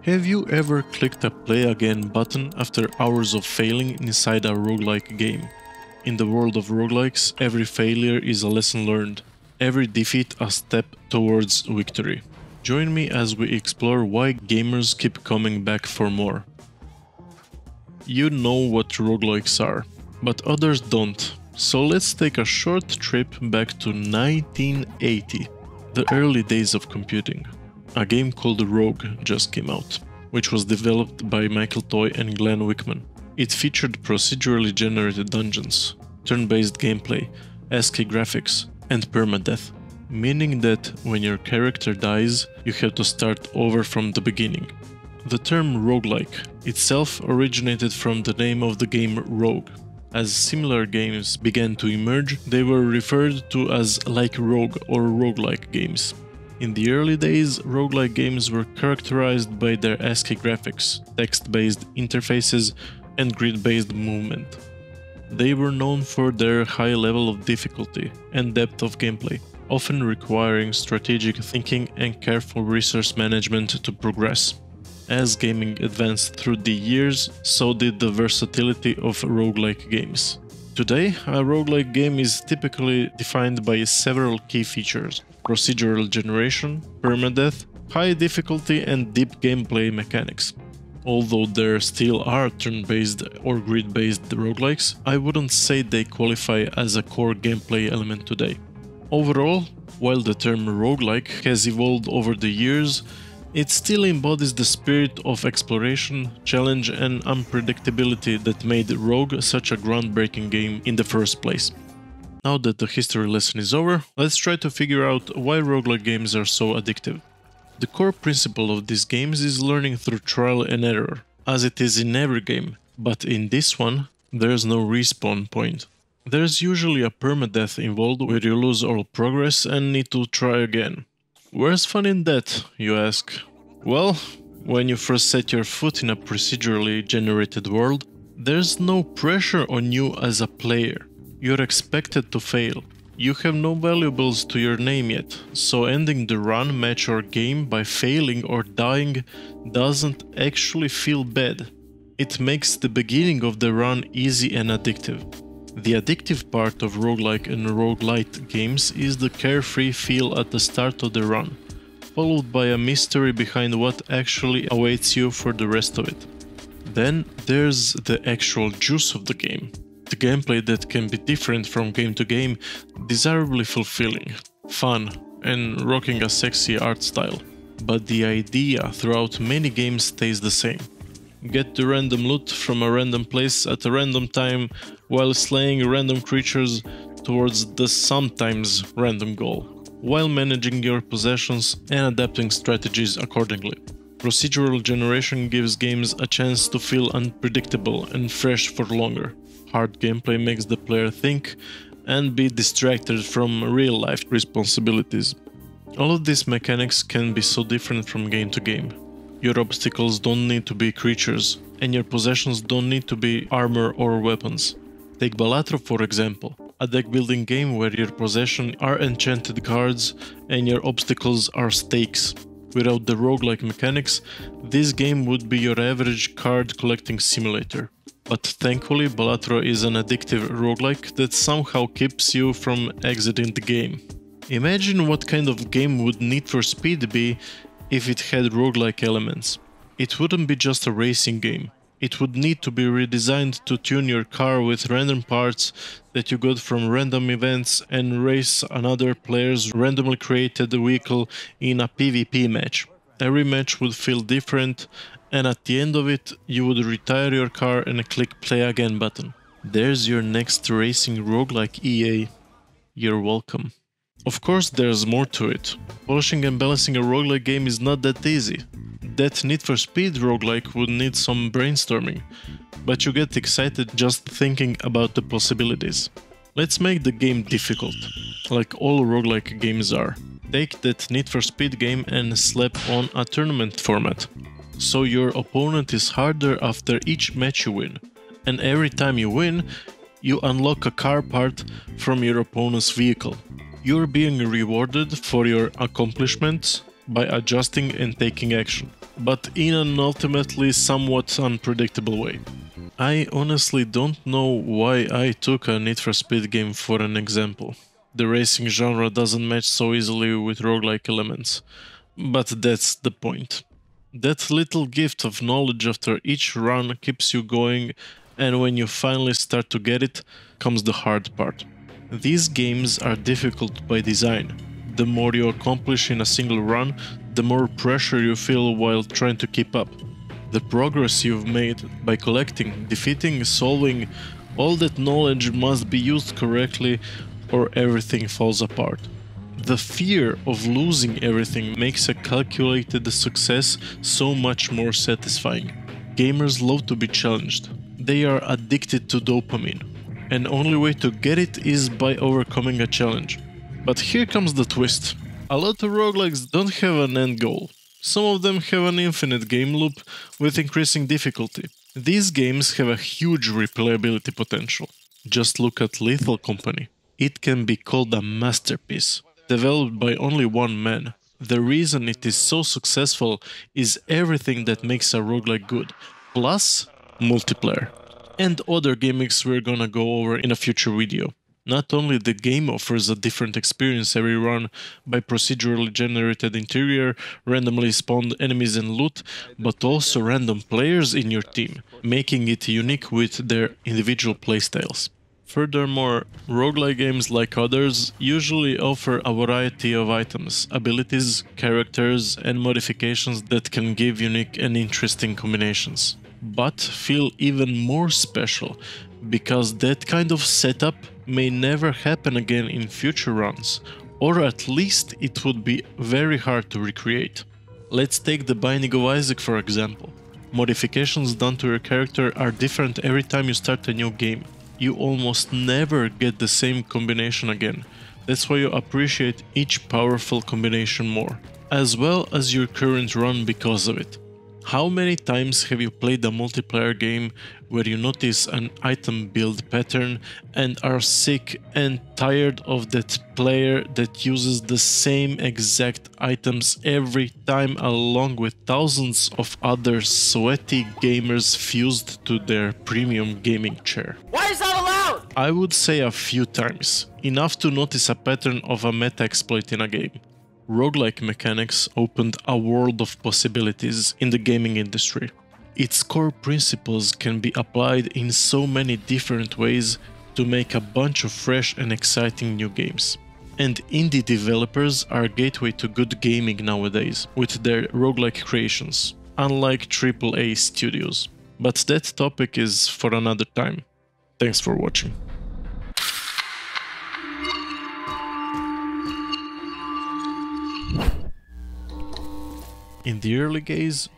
Have you ever clicked a play again button after hours of failing inside a roguelike game? In the world of roguelikes, every failure is a lesson learned, every defeat a step towards victory. Join me as we explore why gamers keep coming back for more. You know what roguelikes are, but others don't. So let's take a short trip back to 1980, the early days of computing. A game called Rogue just came out, which was developed by Michael Toy and Glenn Wickman. It featured procedurally generated dungeons, turn-based gameplay, ASCII graphics, and permadeath, meaning that when your character dies, you have to start over from the beginning. The term roguelike itself originated from the name of the game Rogue. As similar games began to emerge, they were referred to as like Rogue or roguelike games. In the early days, roguelike games were characterized by their ASCII graphics, text-based interfaces, and grid-based movement. They were known for their high level of difficulty and depth of gameplay, often requiring strategic thinking and careful resource management to progress. As gaming advanced through the years, so did the versatility of roguelike games. Today, a roguelike game is typically defined by several key features: procedural generation, permadeath, high difficulty, and deep gameplay mechanics. Although there still are turn-based or grid-based roguelikes, I wouldn't say they qualify as a core gameplay element today. Overall, while the term roguelike has evolved over the years, it still embodies the spirit of exploration, challenge, and unpredictability that made Rogue such a groundbreaking game in the first place. Now that the history lesson is over, let's try to figure out why roguelike games are so addictive. The core principle of these games is learning through trial and error, as it is in every game, but in this one, there's no respawn point. There's usually a permadeath involved where you lose all progress and need to try again. Where's fun in that, you ask? Well, when you first set your foot in a procedurally generated world, there's no pressure on you as a player. You're expected to fail. You have no valuables to your name yet, so ending the run, match or game by failing or dying doesn't actually feel bad. It makes the beginning of the run easy and addictive. The addictive part of roguelike and roguelite games is the carefree feel at the start of the run, followed by a mystery behind what actually awaits you for the rest of it. Then there's the actual juice of the game. The gameplay that can be different from game to game, desirably fulfilling, fun, and rocking a sexy art style. But the idea throughout many games stays the same. Get the random loot from a random place at a random time while slaying random creatures towards the sometimes random goal, while managing your possessions and adapting strategies accordingly. Procedural generation gives games a chance to feel unpredictable and fresh for longer. Hard gameplay makes the player think and be distracted from real-life responsibilities. All of these mechanics can be so different from game to game. Your obstacles don't need to be creatures, and your possessions don't need to be armor or weapons. Take Balatro for example, a deck-building game where your possessions are enchanted cards and your obstacles are stakes. Without the roguelike mechanics, this game would be your average card collecting simulator. But thankfully, Balatro is an addictive roguelike that somehow keeps you from exiting the game. Imagine what kind of game would Need for Speed be if it had roguelike elements. It wouldn't be just a racing game. It would need to be redesigned to tune your car with random parts that you got from random events and race another player's randomly created vehicle in a PvP match. Every match would feel different, and at the end of it, you would retire your car and click play again button. There's your next racing roguelike, EA. You're welcome. Of course there's more to it. Polishing and balancing a roguelike game is not that easy. That Need for Speed roguelike would need some brainstorming, but you get excited just thinking about the possibilities. Let's make the game difficult, like all roguelike games are. Take that Need for Speed game and slap on a tournament format. So your opponent is harder after each match you win, and every time you win, you unlock a car part from your opponent's vehicle. You're being rewarded for your accomplishments by adjusting and taking action. but in an ultimately somewhat unpredictable way. I honestly don't know why I took a Need for Speed game for an example. The racing genre doesn't match so easily with roguelike elements, but that's the point. That little gift of knowledge after each run keeps you going, and when you finally start to get it, comes the hard part. These games are difficult by design. The more you accomplish in a single run, the more pressure you feel while trying to keep up. The progress you've made by collecting, defeating, solving, all that knowledge must be used correctly or everything falls apart. The fear of losing everything makes a calculated success so much more satisfying. Gamers love to be challenged. They are addicted to dopamine, and only way to get it is by overcoming a challenge. But here comes the twist. A lot of roguelikes don't have an end goal. Some of them have an infinite game loop with increasing difficulty. These games have a huge replayability potential. Just look at Lethal Company. It can be called a masterpiece, developed by only one man. The reason it is so successful is everything that makes a roguelike good, plus multiplayer, and other gimmicks we're gonna go over in a future video. Not only the game offers a different experience every run by procedurally generated interior, randomly spawned enemies and loot, but also random players in your team, making it unique with their individual playstyles. Furthermore, roguelike games like others usually offer a variety of items, abilities, characters, and modifications that can give unique and interesting combinations, but feel even more special because that kind of setup may never happen again in future runs, or at least it would be very hard to recreate. Let's take the Binding of Isaac for example. Modifications done to your character are different every time you start a new game. You almost never get the same combination again. That's why you appreciate each powerful combination more, as well as your current run because of it. How many times have you played a multiplayer game where you notice an item build pattern and are sick and tired of that player that uses the same exact items every time along with thousands of other sweaty gamers fused to their premium gaming chair? Why is that allowed? I would say a few times, enough to notice a pattern of a meta exploit in a game. Roguelike mechanics opened a world of possibilities in the gaming industry. Its core principles can be applied in so many different ways to make a bunch of fresh and exciting new games. And indie developers are a gateway to good gaming nowadays with their roguelike creations, unlike AAA studios. But that topic is for another time. Thanks for watching. In the early days,